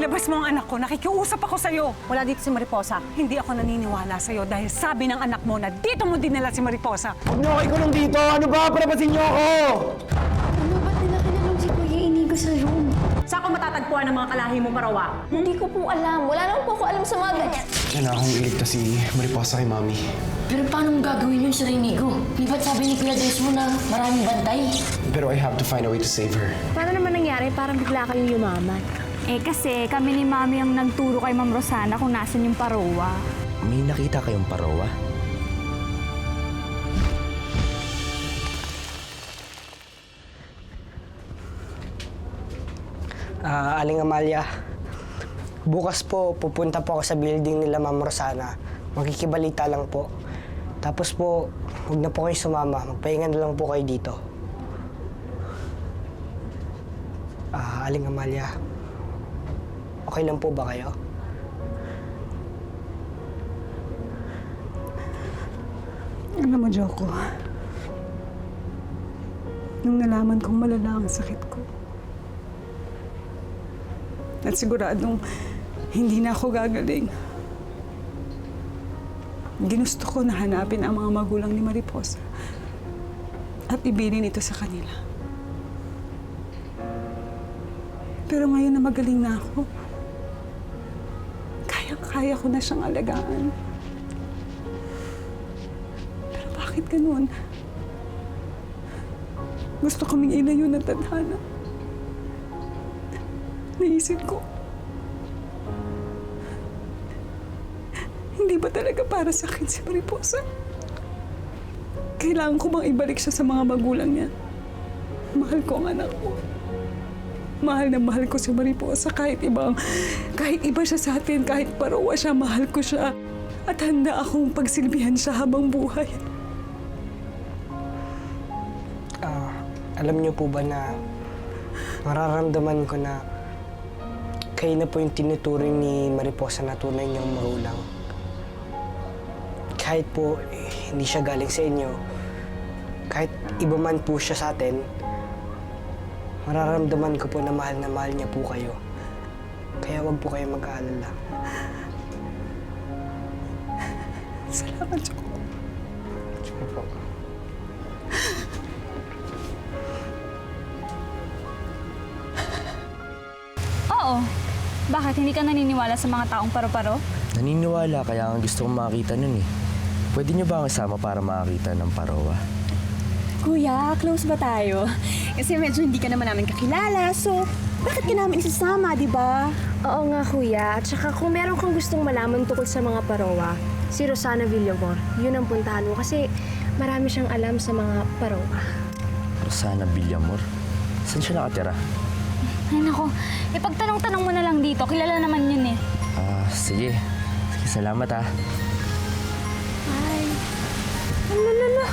Ilabas mo ang anak ko. Nakikiusap ako sa'yo. Wala dito si Mariposa. Hindi ako naniniwala sa'yo dahil sabi ng anak mo na dito mo dinala si Mariposa. Huwag niyo ako ikulong dito! Ano ba? Palabasin niyo ako! Ano, ba't nila kinalong si Kuya Inigo sa room? Saan ko matatagpuan ng mga kalahi mo, Parawa? Hindi ko po alam. Wala naman po ako alam sa mga ganyan. Kailangan akong iligtas si Mariposa kay Mami. Pero paano gagawin yun sa Inigo? Di ba't sabi ni Kuya Desmo na maraming bantay? Pero I have to find a way to save her. Paano naman nangyari? Parang bigla kayong yumaman. Eh kasi kami ni Mami ang nagturo kay Ma'am Rosana kung nasan yung Parowa. May nakita kayong Parowa? Aling Amalia, bukas po pupunta po ako sa building nila Ma'am Rosana. Makikibalita lang po. Tapos po, huwag na po kayo sumama. Magpahinga na lang po kayo dito. Aling Amalia, okay lang po ba kayo? Alam mo, Joko, nung nalaman kong malala ang sakit ko, at siguradong hindi na ako gagaling, ginusto ko na hanapin ang mga magulang ni Mariposa at ibilin ito sa kanila. Pero ngayon na magaling na ako, kaya ko na siyang alagaan. Pero bakit ganun? Gusto kaming ilayo ng tadhana. Naisip ko, hindi ba talaga para sa akin si Mariposa? Kailangan ko bang ibalik siya sa mga magulang niya? Mahal ko ang anak ko. Mahal na mahal ko si Mariposa kahit iba siya sa atin, kahit Parowa siya, mahal ko siya. At handa akong pagsilbihan siya habang buhay. Alam niyo po ba na mararamdaman ko na kayo na po yung tinuturing ni Mariposa na tunay niyang magulang. Kahit po hindi siya galing sa inyo, kahit iba man po siya sa atin, mararamdaman ko po na mahal niya po kayo. Kaya wag po kayo mag-aalala. Salamat, Joko. Sige po. Oo. Bakit? Hindi ka naniniwala sa mga taong paro-paro? Naniniwala kaya ang gusto kong makita nun eh. Pwede niyo ba ang isama para makakita ng Parowa? Kuya, close ba tayo? Kasi medyo hindi ka naman namin kakilala, so bakit ka namin isasama, di ba? Oo nga, Kuya. At saka kung meron kang gustong malaman tungkol sa mga Parowa, si Rosana Villamor, yun ang puntahan mo kasi marami siyang alam sa mga Parowa. Rosana Villamor? Saan siya nakatira? Ay nako, ipagtanong-tanong mo na lang dito. Kilala naman yun eh. Sige. Sige, salamat ah. Ay. Alala.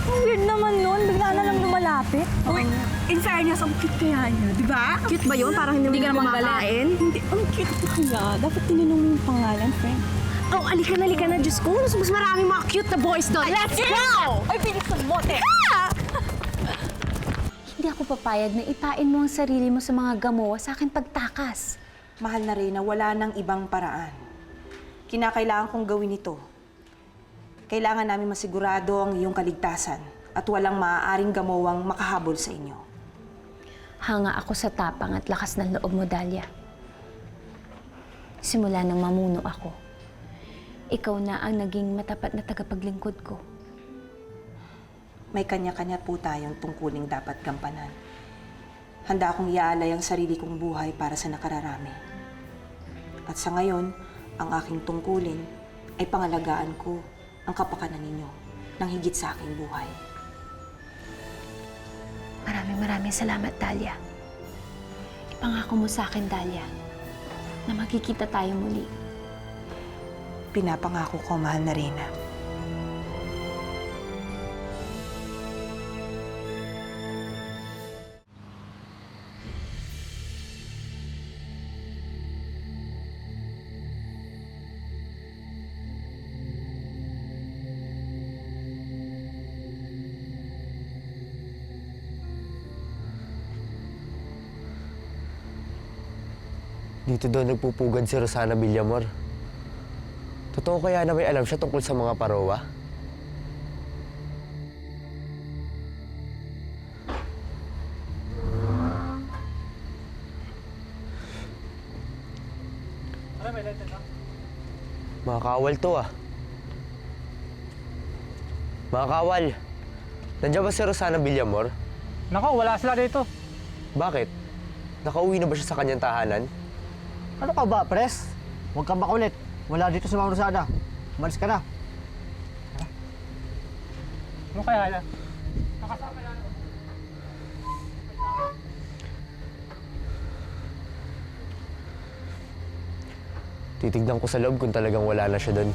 Ang weird naman nun. Bigla na lang lumalapit. Uy, in fairness, ang cute kaya niya, di ba? Cute ba yun? Parang hindi ka mo naman kumakain? Hindi, ang cute na kaya. Dapat tinanong mo yung pangalan, friend. Oh, alika na, Diyos ko. Mas maraming mga cute na boys doon. Let's go! Ay, bilis ng bote! Hindi ako papayag na ipain mo ang sarili mo sa mga gamuwa sa akin pagtakas. Mahal na rin na wala nang ibang paraan. Kinakailangan kong gawin ito. Kailangan namin masigurado ang iyong kaligtasan at walang maaaring gamuwang makahabol sa inyo. Hanga ako sa tapang at lakas ng loob mo, Dahlia. Simula nang mamuno ako, ikaw na ang naging matapat na tagapaglingkod ko. May kanya-kanya po tayong tungkuling dapat gampanan. Handa akong iaalay ang sarili kong buhay para sa nakararami. At sa ngayon, ang aking tungkulin ay pangalagaan ko ang kapakanan ninyo ng higit sa aking buhay. Maraming salamat, Dahlia. Ipangako mo sa akin, Dahlia, na magkikita tayo muli. Pinapangako ko, mahal na Reyna. Dito daw nagpupugad si Rosana Villamor. Totoo kaya na may alam siya tungkol sa mga parowa? Mga kawal to ah. Mga kawal, nandiyan ba si Rosana Villamor? Nako, wala sila dito. Bakit? Nakauwi na ba siya sa kanyang tahanan? Ano ka ba, pres? Huwag kang makulit. Wala dito si Ma'am Rosana. Umalis ka na. Ano kaya yan? Titignan ko sa loob kung talagang wala na siya doon.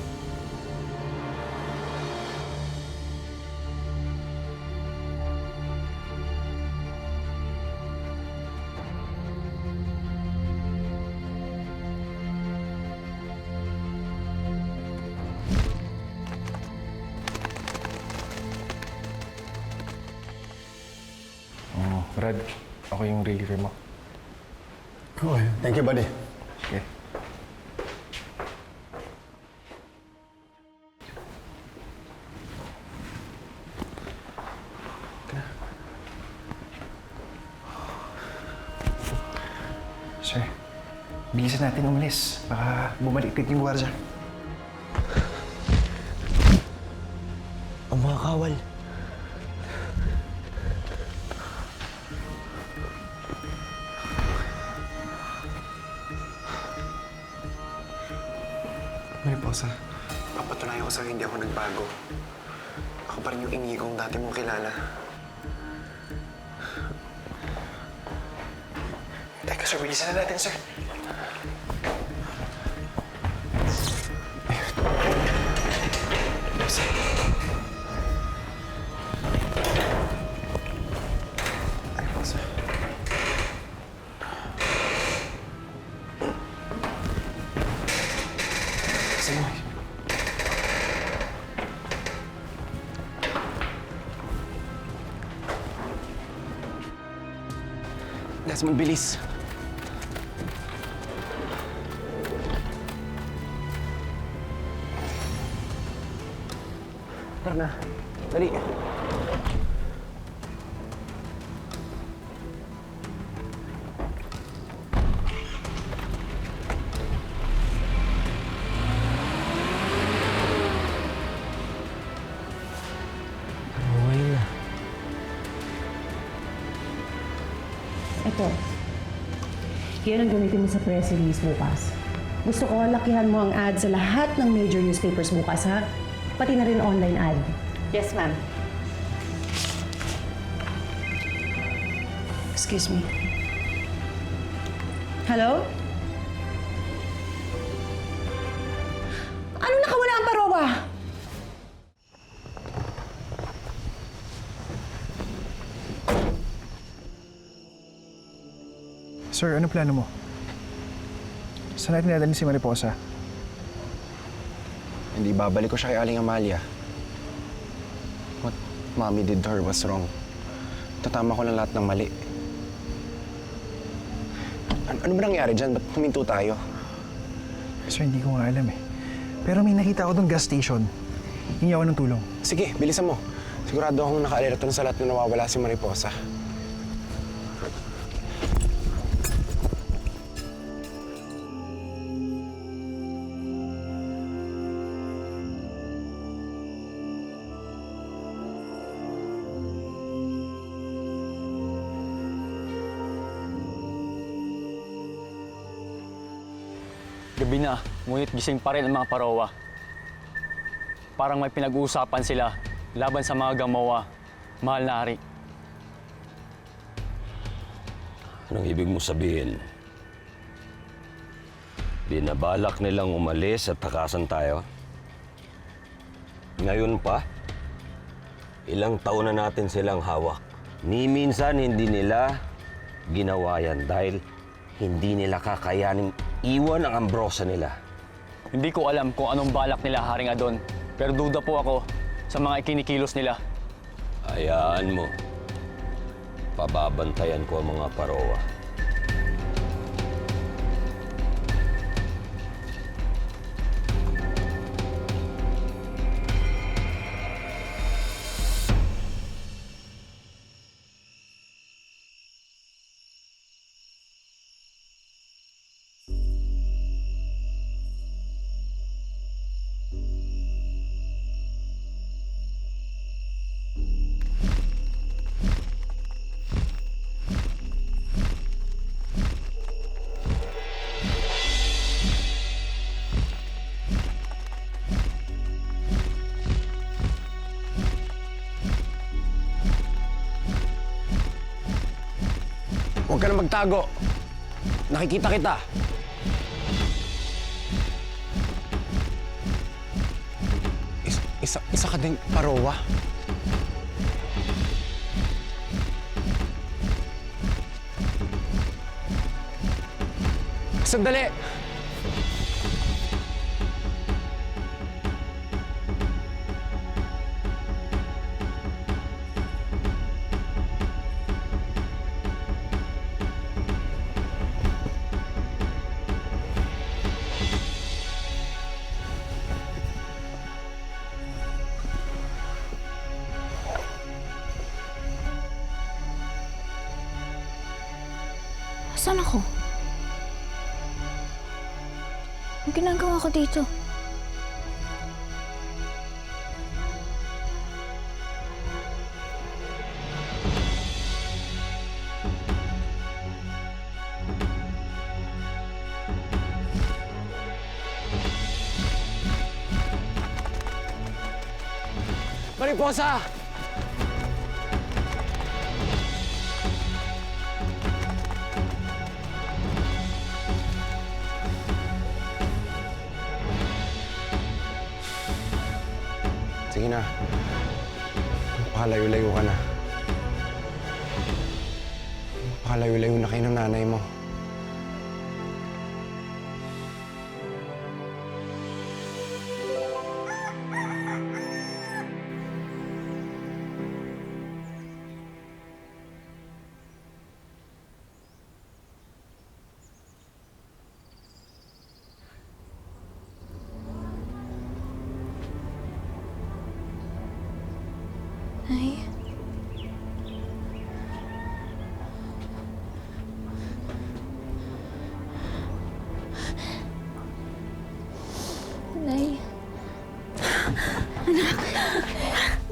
Brad, ako yung reliever mo. Okay, thank you, buddy. Okay. Sir, bilisan natin umalis. Baka bumalik yung gwardiya. Ang mga kawal. Mariposa, papatunayan ko sa'yo hindi ako nagbago. Ako pa rin yung Inigo dati mong kilala. Teka, sir, bilisan na natin, sir. Bilisan. Mariposa. Sige mo. Desmond, bilis. Tara na. Dali. Ito. Yan ang gamitin mo sa press release bukas. Gusto ko lakihan mo ang ad sa lahat ng major newspapers bukas, ha? Pati na rin online ad. Yes, ma'am. Excuse me. Hello? Ano nakawala ang parowa? Sir, ano plano mo? Saan natin nadalhin si Mariposa? Hindi babalik ko siya kay Aling Amalia. What Mommy did to her was wrong. Tatama ko lang lahat ng mali. Ano ba nangyari dyan? Ba't huminto tayo? Sir, hindi ko nga alam eh. Pero may nakita ako doon gas station. Hingi ako ng tulong. Sige, bilisan mo. Sigurado akong naka-alerto na sa lahat na nawawala si Mariposa. Gabi na, ngunit gising pa rin ang mga parowa. Parang may pinag-uusapan sila laban sa mga gamawa, mahal na hari. Anong ibig mo sabihin? Binabalak nilang umalis at takasan tayo? Ngayon pa? Ilang taon na natin silang hawak. Ni minsan hindi nila ginawa yan dahil hindi nila kakayaning iwan ang ambrosa nila. Hindi ko alam kung anong balak nila, Haring Adon. Pero duda po ako sa mga ikinikilos nila. Hayaan mo. Pababantayan ko ang mga parowa. Huwag ka na magtago. Nakikita kita. Isa ka ding parowa. Sandali! Saan ako? Ang ginagawa ko dito? Mariposa! Sige na. Pakalayo-layo ka na. Pakalayo-layo na kayo ng nanay mo. Nay? Nay? Anak?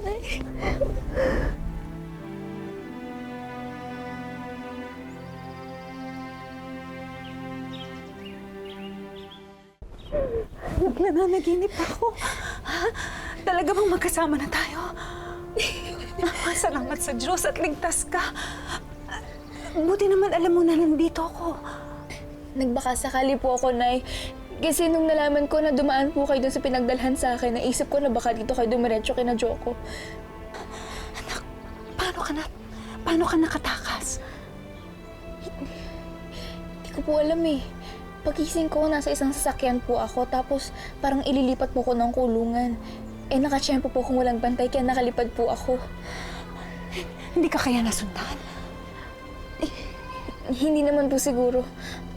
Nay? Nagnanaginip ako. Ha? Talaga bang magkasama na tayo? Salamat sa Diyos at ligtas ka. Buti naman alam mo na nandito ako. Nagbaka sakali po ako, Nay. Kasi nung nalaman ko na dumaan po kayo dun sa pinagdalhan sa akin, naisip ko na baka dito kayo dumiretso kina Joko. Anak, paano ka nakatakas? Hindi ko po alam eh. Pagising ko, nasa isang sasakyan po ako, tapos parang ililipat po ko ng kulungan. Eh, nakatsyempo po kung walang bantay, kaya nakalipad po ako. Hindi ka kaya nasundan? Hindi naman po siguro.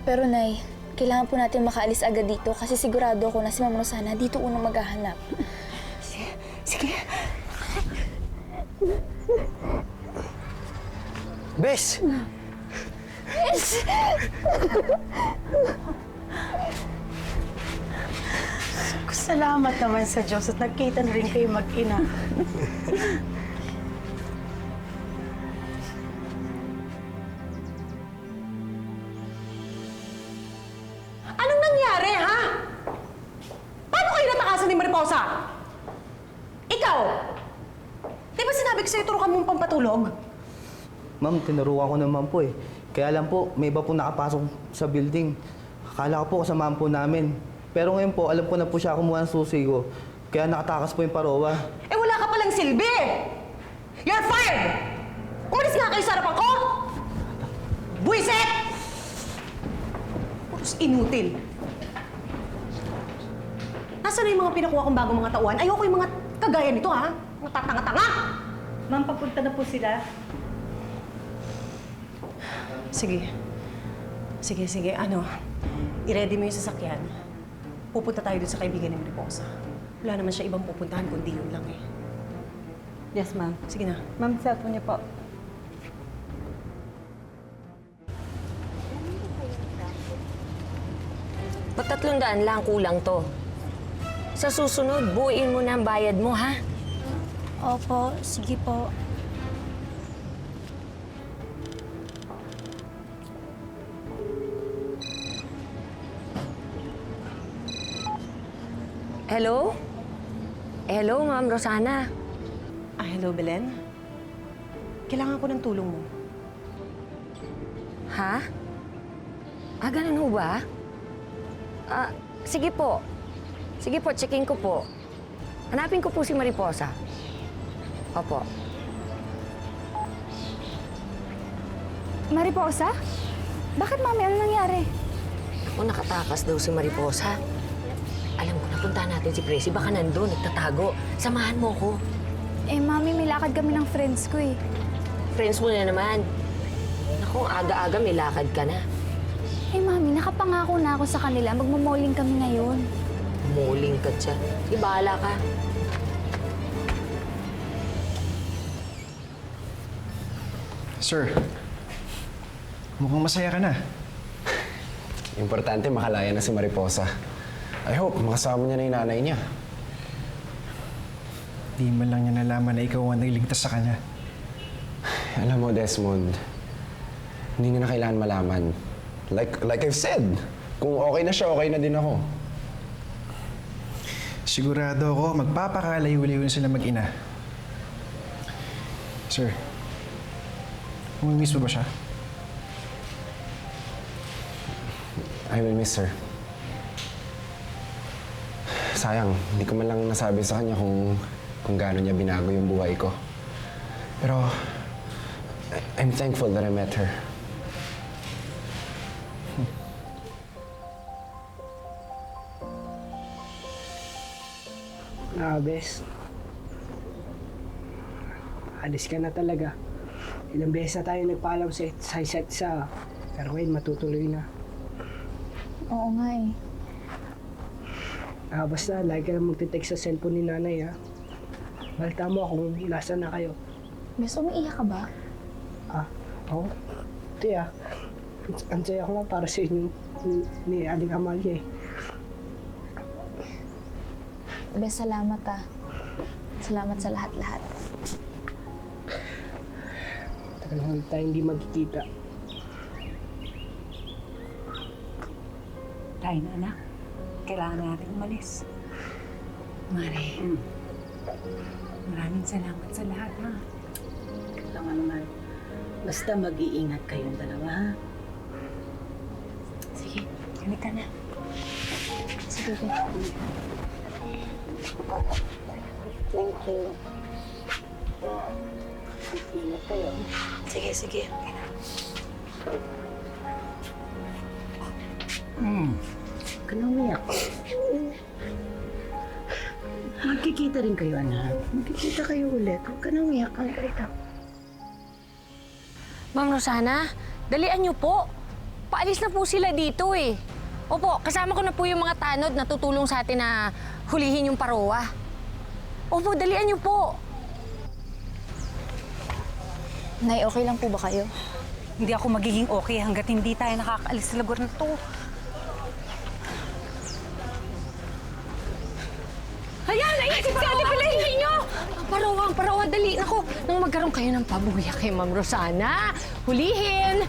Pero, Nay, kailangan po natin makaalis agad dito kasi sigurado ako na si Ma'am Rosana dito unang maghahanap. Sige. Bes! Yes! Salamat naman sa Diyos at nagkita na rin kayo mag-ina. Anong nangyari, ha? Paano kayo natakasan ni Mariposa? Ikaw! Di ba sinabi ko sa'yo turukan mong pampatulog? Ma'am, tinuruan ko naman po eh. Kaya lang po, may iba po nakapasok sa building. Akala ko po kasamahan po namin. Pero ngayon po, alam ko na po siya kumuha ng susi ko. Kaya nakatakas po yung parowa. Eh wala ka palang silbi! You're fired! Umalis nga kayo sa harapan ko! Buisit! Puros inutil. Nasaan na yung mga pinakuha kong bagong mga tauhan? Ayoko yung mga kagaya nito, ha? Mga tatanga-tanga! Ma'am, papunta na po sila. Sige. Sige. I-ready mo yung sasakyan. Pupunta tayo dun sa kaibigan ni Mariposa. Wala naman siya ibang pupuntahan kundi yun lang eh. Yes, ma'am. Sige na. Ma'am, cellphone niyo po. Pag-300 lang kulang to. Sa susunod, buuin mo na ang bayad mo, ha? Opo, sige po. Hello? Hello, Ma'am Rosana. Hello, Belen. Kailangan ko ng tulong mo. Ha? Ganun ho ba? Sige po. Sige po, checking ko po. Hanapin ko po si Mariposa. Opo. Mariposa? Bakit, Mami? Ano nangyari? Ako, nakatakas daw si Mariposa. Alam ko, napuntahan natin si Presi. Baka nandun, nagtatago. Samahan mo ko. Mami, may lakad kami ng friends ko eh. Friends mo na naman. Naku, aga-aga may lakad ka na. Mami, nakapangako na ako sa kanila. Magmamoling kami ngayon. Muling ka dyan. Sige, bahala ka. Sir, mukhang masaya ka na. Importante makalaya na si Mariposa. I hope makasama niya na yung nanay niya. Di man lang niya nalaman na ikaw ang nagliligtas sa kanya. Alam mo, Desmond, hindi niya na kailangan malaman. Like I've said, kung okay na siya, okay na din ako. Sigurado ako, magpapakalayo-layo na sila mag-ina. Sir, umimiss mo ba siya? I will miss her. Sayang, hindi ko man lang nasabi sa kanya kung gaano niya binago yung buhay ko. Pero, I'm thankful that I met her. Bes. Alis ka na talaga. Ilang beses na tayo nagpaalam sa isa't isa. Pero ngayon, matutuloy na. Oo nga eh. Basta, lagi ka lang magtitext sa cellphone ni nanay, ha? Balita mo kung nasaan na kayo. Bes, umiiyak ka ba? Oo. Ito, ang saya ko lang para sa inyo ni Aling Amalia, eh. Bes, salamat ah. Salamat sa lahat-lahat. Tagal na tayo hindi magkikita. Tayo na, anak. Kailangan natin umalis. Mare, maraming salamat sa lahat, ha? Kailangan naman. Basta mag-iingat kayong dalawa, ha? Sige, halika na. Sige, Bes. Thank you. Ingat kayo. Sige, sige. Huwag ka na umiyak. Magkikita rin kayo, anak. Magkikita kayo ulit. Huwag ka na umiyak. Ma'am Rosana, dalian niyo po. Paalis na po sila dito eh. Opo, kasama ko na po yung mga tanod na tutulong sa atin na hulihin yung parowa. Opo, dalian niyo po. Nay, okay lang po ba kayo? Hindi ako magiging okay hanggat hindi tayo nakakaalis sa lugar na to. Ayan, naisip ka! Di pala hindi nyo! Ang parowa, dali. Naku, nang magkaroon kayo ng pabuya kay Ma'am Rosana, hulihin,